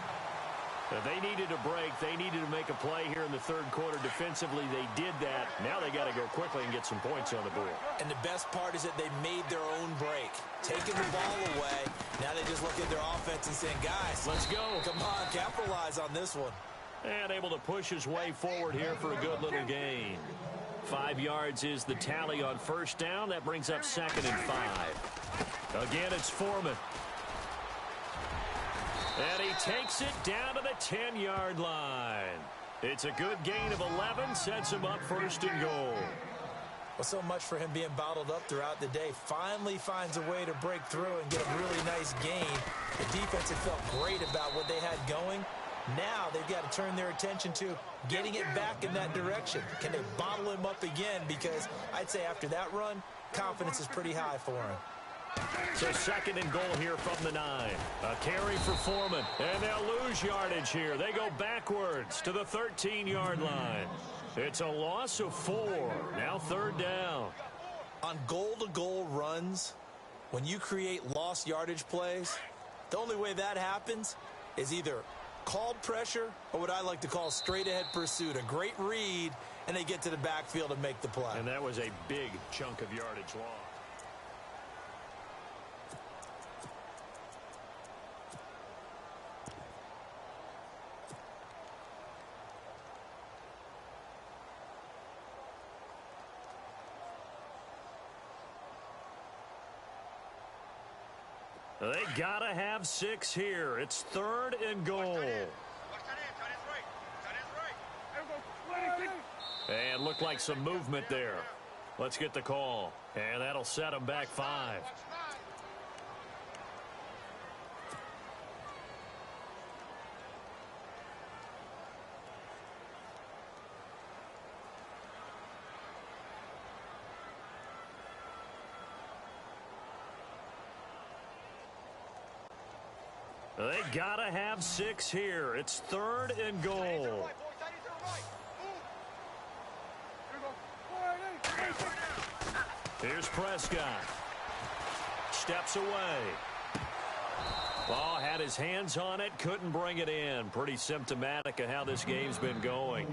They needed a break. They needed to make a play here in the third quarter. Defensively, they did that. Now they got to go quickly and get some points on the board. And the best part is that they made their own break. Taking the ball away. Now they just look at their offense and saying, guys, let's go. Come on, capitalize on this one. And able to push his way forward here for a good little gain. 5 yards is the tally on first down. That brings up 2nd and 5. Again, it's Foreman. And he takes it down to the 10-yard line. It's a good gain of 11, sets him up 1st and goal. Well, so much for him being bottled up throughout the day. Finally finds a way to break through and get a really nice gain. The defense had felt great about what they had going. Now they've got to turn their attention to getting it back in that direction. Can they bottle him up again? Because I'd say after that run, confidence is pretty high for him. So 2nd and goal here from the 9. A carry for Foreman. And they'll lose yardage here. They go backwards to the 13-yard line. It's a loss of 4. Now 3rd down. On goal-to-goal runs, when you create lost yardage plays, the only way that happens is either called pressure or what I like to call straight-ahead pursuit. A great read, and they get to the backfield and make the play. And that was a big chunk of yardage lost. They gotta have 6 here. It's 3rd and goal. And looked like some movement there. Let's get the call. And that'll set them back 5. They gotta have 6 here. It's 3rd and goal. Here's Prescott. Steps away. Ball had his hands on it, couldn't bring it in. Pretty symptomatic of how this game's been going.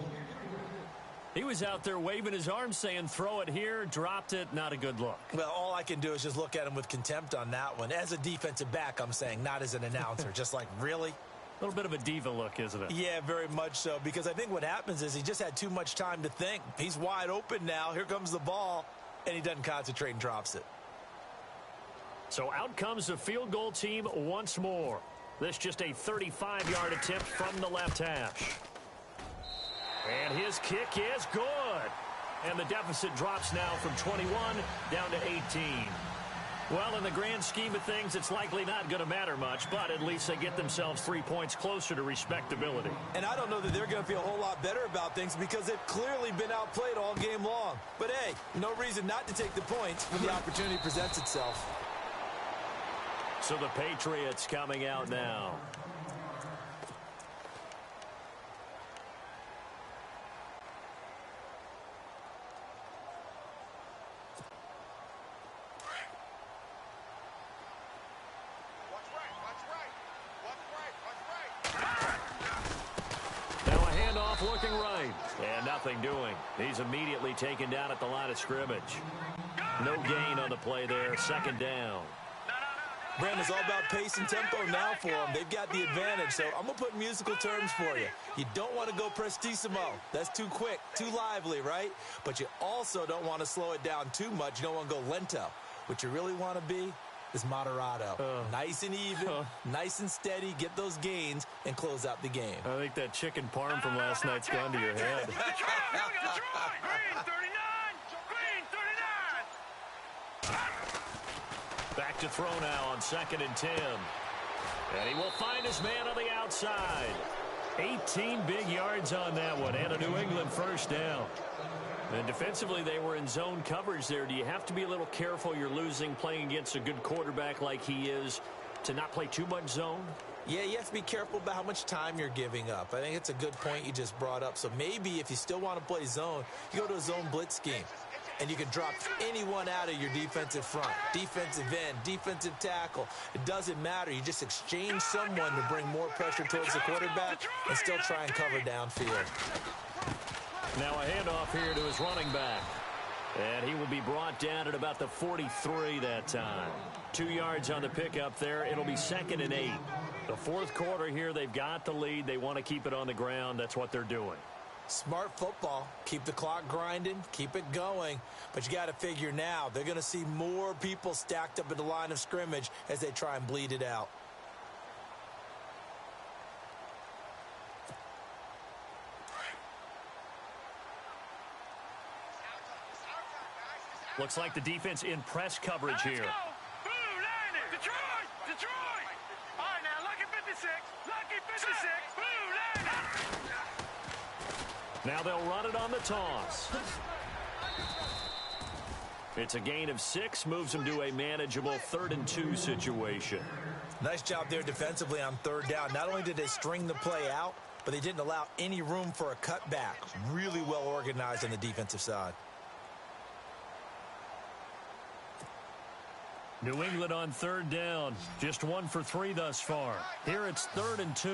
He was out there waving his arms saying, throw it here, dropped it, not a good look. Well, all I can do is just look at him with contempt on that one. As a defensive back, I'm saying, not as an announcer. Just like, really? A little bit of a diva look, isn't it? Yeah, very much so, because I think what happens is he just had too much time to think. He's wide open now. Here comes the ball, and he doesn't concentrate and drops it. So out comes the field goal team once more. This just a 35-yard attempt from the left hash. And his kick is good. And the deficit drops now from 21 down to 18. Well, in the grand scheme of things, it's likely not going to matter much, but at least they get themselves 3 points closer to respectability. And I don't know that they're going to feel a whole lot better about things because they've clearly been outplayed all game long. But, hey, no reason not to take the points when the opportunity presents itself. So the Patriots coming out now. Looking right, and nothing doing. He's immediately taken down at the line of scrimmage. No gain on the play there, second down. Brandon, it's all about pace and tempo now for them. They've got the advantage, so I'm going to put musical terms for you. You don't want to go prestissimo. That's too quick, too lively, right? But you also don't want to slow it down too much. You don't want to go lento. What you really want to be is moderato. Nice and even, nice and steady, get those gains, and close out the game. I think that chicken parm from last night's gone to your head. Green 39! Green 39! Back to throw now on 2nd and 10. And he will find his man on the outside. 18 big yards on that one, and a New England first down. And defensively, they were in zone coverage there. Do you have to be a little careful? You're losing playing against a good quarterback like he is to not play too much zone? Yeah, you have to be careful about how much time you're giving up. I think it's a good point you just brought up. So maybe if you still want to play zone, you go to a zone blitz scheme. And you can drop anyone out of your defensive front, defensive end, defensive tackle. It doesn't matter. You just exchange someone to bring more pressure towards the quarterback and still try and cover downfield. Now a handoff here to his running back. And he will be brought down at about the 43 that time. 2 yards on the pickup there. It'll be 2nd and 8. The fourth quarter here, they've got the lead. They want to keep it on the ground. That's what they're doing. Smart football. Keep the clock grinding. Keep it going. But you got to figure now, they're going to see more people stacked up at the line of scrimmage as they try and bleed it out. Looks like the defense in press coverage here. Blue landing! Detroit! Detroit! All right, now, lucky 56. Lucky 56. Blue landing! Now they'll run it on the toss. It's a gain of 6, moves them to a manageable 3rd and 2 situation. Nice job there defensively on 3rd down. Not only did they string the play out, but they didn't allow any room for a cutback. Really well organized on the defensive side. New England on 3rd down. Just 1 for 3 thus far. Here it's 3rd and 2.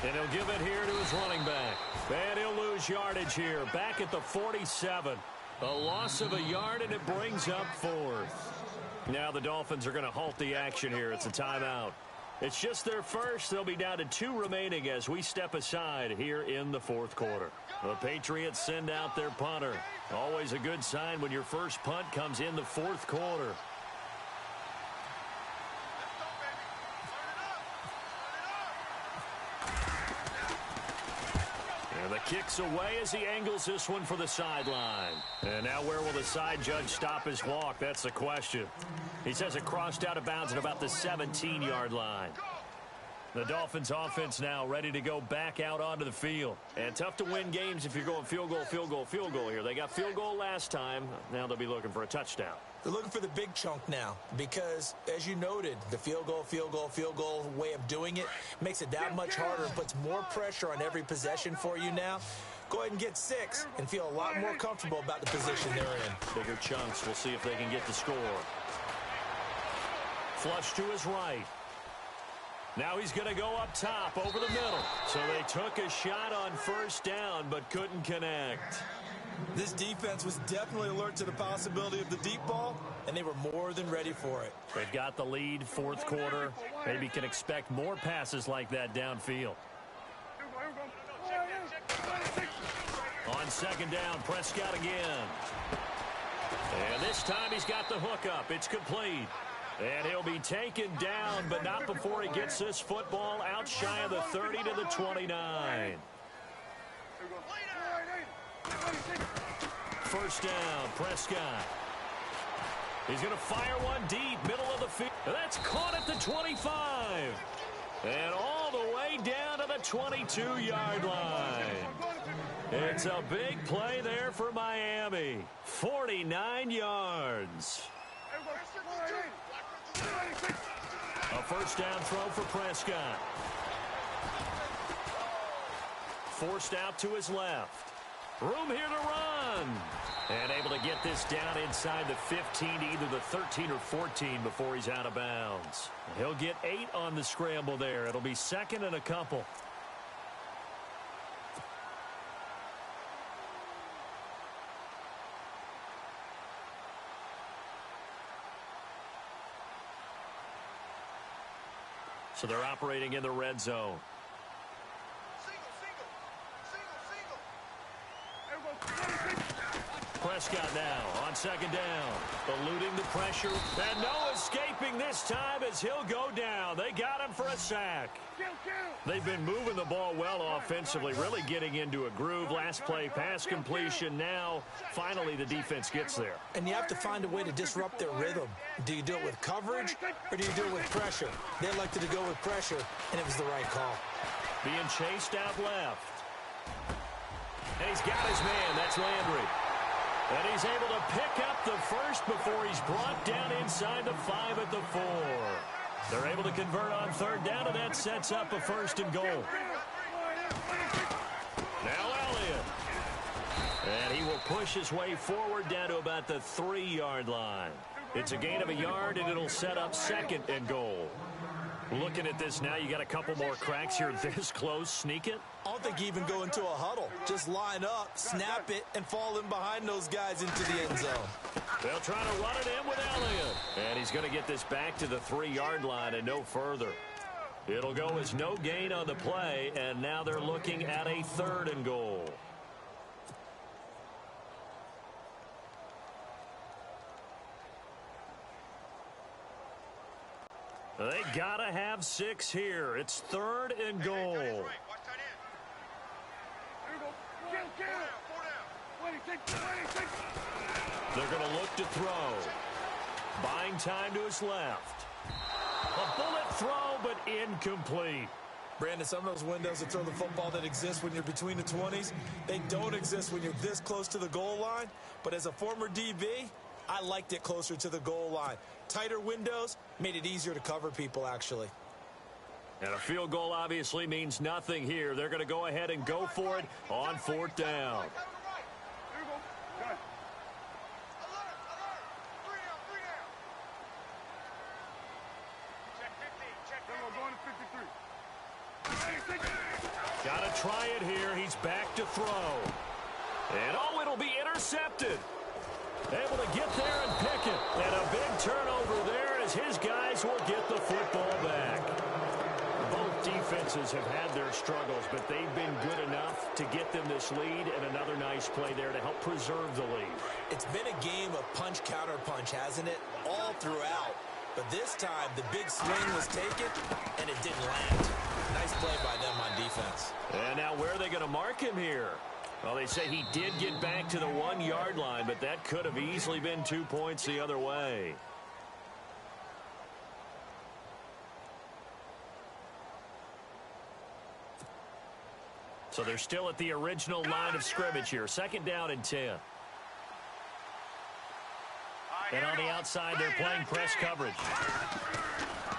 And he'll give it here to his running back. And he'll lose yardage here. Back at the 47. A loss of a yard, and it brings up 4th. Now the Dolphins are going to halt the action here. It's a timeout. It's just their first. They'll be down to 2 remaining as we step aside here in the 4th quarter. The Patriots send out their punter. Always a good sign when your first punt comes in the 4th quarter. And the kick's away as he angles this one for the sideline. And now where will the side judge stop his walk? That's the question. He says it crossed out of bounds at about the 17-yard line. The Dolphins offense now ready to go back out onto the field. And tough to win games if you're going field goal, field goal, field goal here. They got field goal last time. Now they'll be looking for a touchdown. They're looking for the big chunk now because, as you noted, the field goal way of doing it makes it that much harder and puts more pressure on every possession for you now. Go ahead and get 6 and feel a lot more comfortable about the position they're in. Bigger chunks. We'll see if they can get the score. Flush to his right. Now he's going to go up top over the middle. So they took a shot on first down but couldn't connect. This defense was definitely alert to the possibility of the deep ball, and they were more than ready for it. They've got the lead, fourth quarter. Maybe can expect more passes like that downfield. On second down, Prescott again. And this time he's got the hookup. It's complete. And he'll be taken down, but not before he gets this football out shy of the 30 to the 29. First down, Prescott. He's going to fire one deep, middle of the field. That's caught at the 25. And all the way down to the 22-yard line. It's a big play there for Miami. 49 yards. A first down throw for Prescott. Forced out to his left. Room here to run. And able to get this down inside the 15, either the 13 or 14 before he's out of bounds. He'll get 8 on the scramble there. It'll be second and a couple. So they're operating in the red zone. Prescott now on second down. Eluding the pressure. And no escaping this time as he'll go down. They got him for a sack. They've been moving the ball well offensively, really getting into a groove. Last play, pass completion. Now, finally, the defense gets there. And you have to find a way to disrupt their rhythm. Do you do it with coverage or do you do it with pressure? They elected to go with pressure, and it was the right call. Being chased out left. And he's got his man. That's Landry. And he's able to pick up the first before he's brought down inside the 5 at the 4. They're able to convert on third down, and that sets up a first and goal. Now Elliott. And he will push his way forward down to about the 3-yard line. It's a gain of a yard, and it'll set up second and goal. Looking at this now, you got a couple more cracks here this close. Sneak it. I don't think you even go into a huddle. Just line up, snap it, and fall in behind those guys into the end zone. They'll try to run it in with Elliott. And he's going to get this back to the 3-yard line and no further. It'll go as no gain on the play, and now they're looking at a third and goal. They gotta have 6 here. It's third and goal. They're going to look to throw. Buying time to his left. A bullet throw, but incomplete. Brandon, some of those windows to throw the football that exist when you're between the 20s, they don't exist when you're this close to the goal line. But as a former DB, I liked it closer to the goal line. Tighter windows made it easier to cover people, actually. And a field goal obviously means nothing here. They're going to go ahead and go for it on fourth down. Got to try it here. He's back to throw. And, oh, it'll be intercepted. Able to get there and pick it. And a big turnover there as his guys will get the football back. Both defenses have had their struggles, but they've been good enough to get them this lead, and another nice play there to help preserve the lead. It's been a game of punch-counter-punch, hasn't it? All throughout. But this time, the big swing was taken, and it didn't land. Nice play by them on defense. And now where are they going to mark him here? Well, they say he did get back to the 1-yard line, but that could have easily been 2 points the other way. So they're still at the original line of scrimmage here. Second down and 10. And on the outside, they're playing press coverage.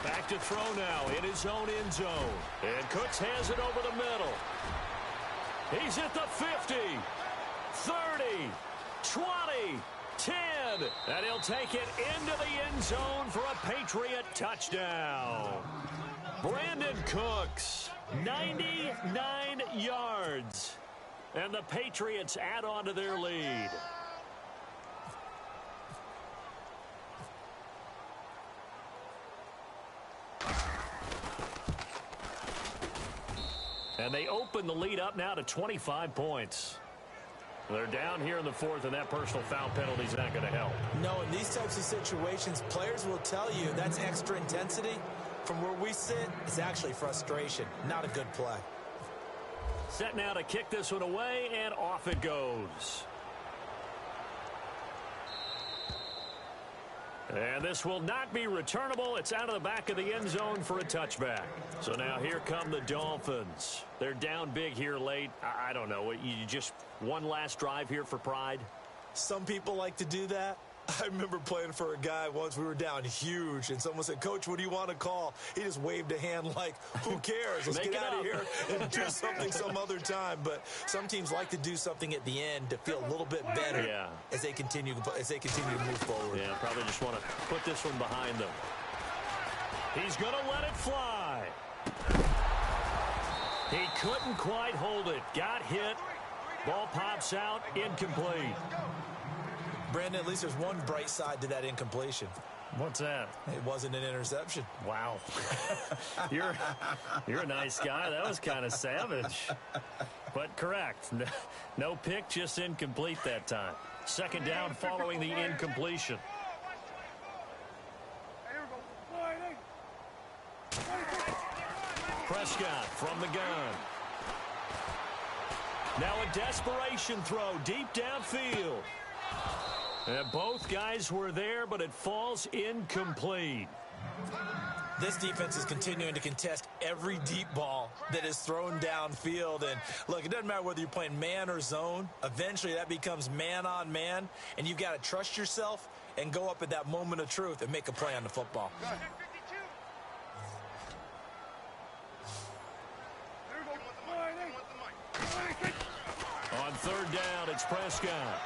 Back to throw now in his own end zone. And Cooks has it over the middle. He's at the 50, 30, 20, 10. And he'll take it into the end zone for a Patriot touchdown. Brandon Cooks, 99 yards. And the Patriots add on to their lead. And they open the lead up now to 25 points. They're down here in the fourth, and that personal foul penalty is not going to help. No, in these types of situations, players will tell you that's extra intensity. From where we sit, it's actually frustration, not a good play. Set now to kick this one away, and off it goes. And this will not be returnable. It's out of the back of the end zone for a touchback. So now here come the Dolphins. They're down big here late. I don't know. You just one last drive here for pride? Some people like to do that. I remember playing for a guy once. We were down huge, and someone said, "Coach, what do you want to call?" He just waved a hand like, "Who cares? Let's get out of here and do something some other time." But some teams like to do something at the end to feel a little bit better as they continue to move forward. Yeah, probably just want to put this one behind them. He's going to let it fly. He couldn't quite hold it. Got hit. Ball pops out. Incomplete. Brandon, at least there's one bright side to that incompletion. What's that? It wasn't an interception. Wow. You're a nice guy. That was kind of savage. But correct. No pick, just incomplete that time. Second down following the incompletion. Prescott from the gun. Now a desperation throw deep downfield. And both guys were there, but it falls incomplete. This defense is continuing to contest every deep ball that is thrown downfield. And, look, it doesn't matter whether you're playing man or zone. Eventually, that becomes man on man. And you've got to trust yourself and go up at that moment of truth and make a play on the football. On third down, it's Prescott.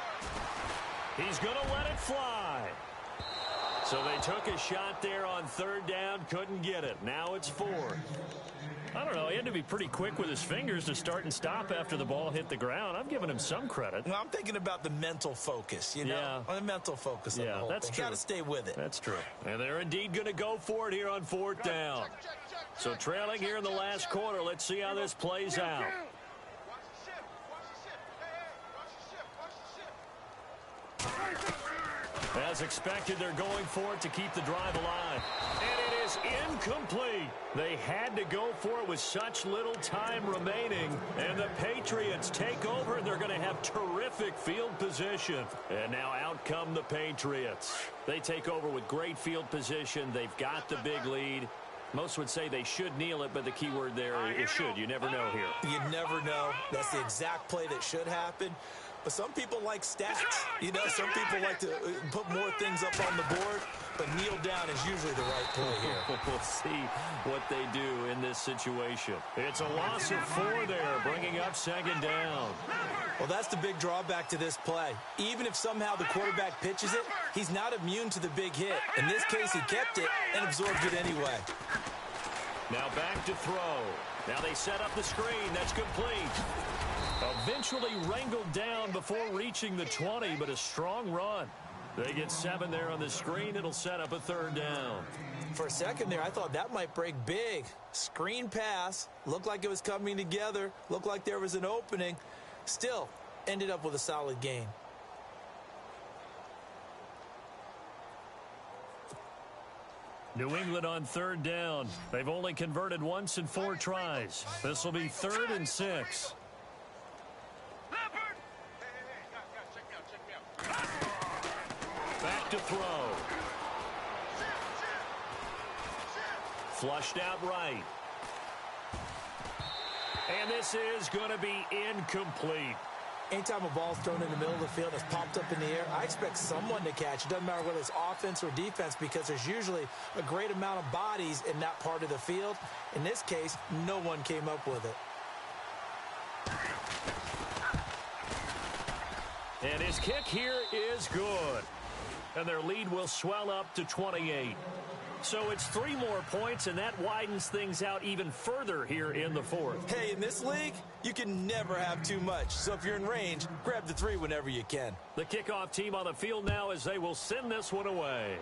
He's going to let it fly. So they took a shot there on third down, couldn't get it. Now it's fourth. I don't know. He had to be pretty quick with his fingers to start and stop after the ball hit the ground. I'm giving him some credit. Well, I'm thinking about the mental focus, you know? The mental focus on the whole that's thing. true. Got to stay with it. That's true. And they're indeed going to go for it here on fourth down. So trailing here in the last quarter. Let's see how this plays out. As expected, they're going for it to keep the drive alive. And it is incomplete. They had to go for it with such little time remaining. And the Patriots take over, and they're going to have terrific field position. And now out come the Patriots. They take over with great field position. They've got the big lead. Most would say they should kneel it, but the key word there is should. You never know here. You never know. That's the exact play that should happen. But some people like stats. You know, some people like to put more things up on the board, but kneel down is usually the right play here. We'll see what they do in this situation. It's a loss of 4 there, bringing up second down. Well, that's the big drawback to this play. Even if somehow the quarterback pitches it, he's not immune to the big hit. In this case, he kept it and absorbed it anyway. Now back to throw. Now they set up the screen. That's complete. Eventually wrangled down before reaching the 20, but a strong run. They get 7 there on the screen. It'll set up a third down. For a second there, I thought that might break big. Screen pass. Looked like it was coming together. Looked like there was an opening. Still, ended up with a solid gain. New England on third down. They've only converted once in 4 tries. This will be 3rd and 6. Back to throw. Flushed out right. And this is going to be incomplete. Anytime a ball's thrown in the middle of the field, it's popped up in the air, I expect someone to catch. It doesn't matter whether it's offense or defense, because there's usually a great amount of bodies in that part of the field. In this case, no one came up with it. And his kick here is good. And their lead will swell up to 28. So it's 3 more points, and that widens things out even further here in the fourth. Hey, in this league, you can never have too much. So if you're in range, grab the 3 whenever you can. The kickoff team on the field now as they will send this one away.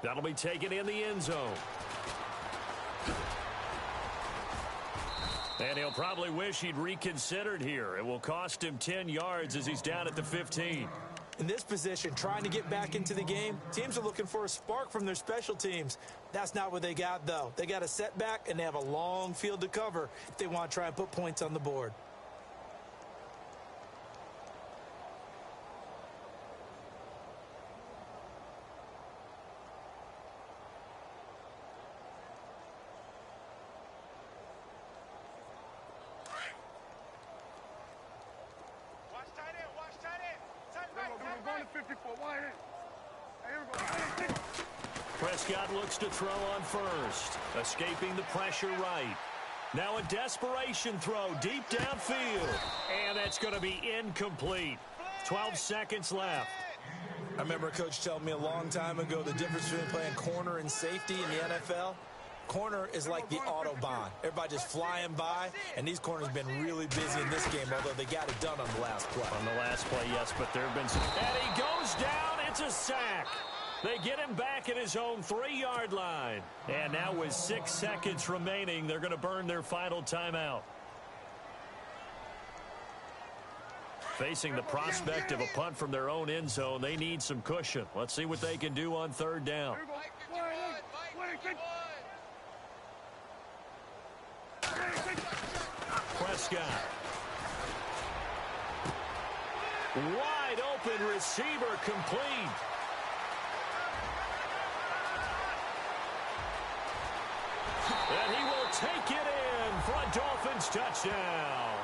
That'll be taken in the end zone. And he'll probably wish he'd reconsidered here. It will cost him 10 yards as he's down at the 15. In this position, trying to get back into the game, teams are looking for a spark from their special teams. That's not what they got, though. They got a setback, and they have a long field to cover if they want to try and put points on the board. Prescott looks to throw on first, escaping the pressure right. Now a desperation throw deep downfield, and that's going to be incomplete. 12 seconds left. I remember a coach telling me a long time ago the difference between playing corner and safety in the NFL. Corner is like the Autobahn. Everybody just flying by, and these corners have been really busy in this game, although they got it done on the last play. On the last play, yes, but there have been some... And he goes down. It's a sack. They get him back at his own 3-yard line. And now with 6 seconds remaining, they're going to burn their final timeout. Facing the prospect of a punt from their own end zone, they need some cushion. Let's see what they can do on 3rd down. Prescott. Wide open receiver complete. And he will take it in for a Dolphins touchdown.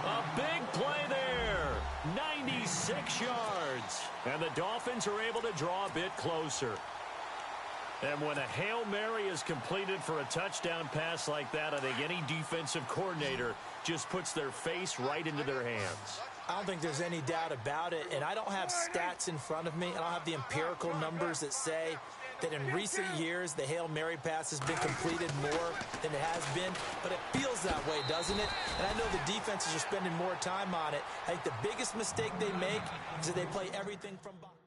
A big play there. 96 yards. And the Dolphins are able to draw a bit closer. And when a Hail Mary is completed for a touchdown pass like that, I think any defensive coordinator just puts their face right into their hands. I don't think there's any doubt about it, and I don't have stats in front of me. I don't have the empirical numbers that say that in recent years the Hail Mary pass has been completed more than it has been, but it feels that way, doesn't it? And I know the defenses are spending more time on it. I think the biggest mistake they make is that they play everything from behind.